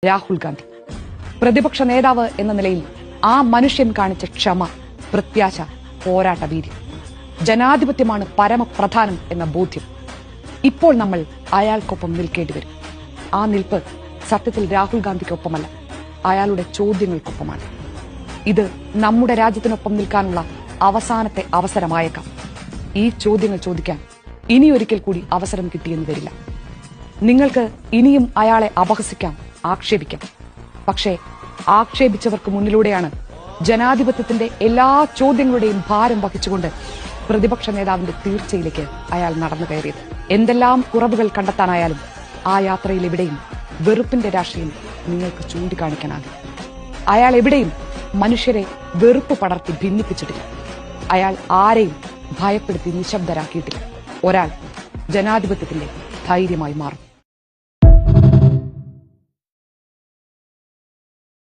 രാഹുൽ ഗാന്ധി പ്രതിപക്ഷ നേതാവ് എന്ന നിലയിൽ ആ മനുഷ്യൻ കാണിച്ച ക്ഷമ, പ്രത്യാശ, പോരാട്ട വീര്യം, ജനാധിപത്യമാണ് പരമപ്രധാനം എന്ന ബോധ്യം. ഇപ്പോൾ നമ്മൾ അയാൾക്കൊപ്പം നിൽക്കേണ്ടി വരും. ആ നിൽപ്പ് സത്യത്തിൽ രാഹുൽ ഗാന്ധിക്കൊപ്പമല്ല, അയാളുടെ ചോദ്യങ്ങൾക്കൊപ്പമാണ്. ഇത് നമ്മുടെ രാജ്യത്തിനൊപ്പം നിൽക്കാനുള്ള അവസാനത്തെ അവസരമായേക്കാം. ഈ ചോദ്യങ്ങൾ ചോദിക്കാൻ ഇനിയൊരിക്കൽ കൂടി അവസരം കിട്ടിയെന്ന് വരില്ല. നിങ്ങൾക്ക് ഇനിയും അയാളെ അപഹസിക്കാം, ആക്ഷേപിക്കാം. പക്ഷേ ആക്ഷേപിച്ചവർക്ക് മുന്നിലൂടെയാണ് ജനാധിപത്യത്തിന്റെ എല്ലാ ചോദ്യങ്ങളുടെയും ഭാരം വഹിച്ചുകൊണ്ട് പ്രതിപക്ഷ നേതാവിന്റെ തീർച്ചയിലേക്ക് അയാൾ നടന്നു കയറിയത്. എന്തെല്ലാം കുറവുകൾ കണ്ടെത്താനായാലും ആ യാത്രയിൽ എവിടെയും വെറുപ്പിന്റെ രാഷ്ട്രീയം നിങ്ങൾക്ക് ചൂണ്ടിക്കാണിക്കാനാകും. അയാൾ എവിടെയും മനുഷ്യരെ വെറുപ്പ് പടർത്തി ഭിന്നിപ്പിച്ചിട്ടില്ല. അയാൾ ആരെയും ഭയപ്പെടുത്തി നിശബ്ദരാക്കിയിട്ടില്ല. ഒരാൾ ജനാധിപത്യത്തിന്റെ ധൈര്യമായി മാറും.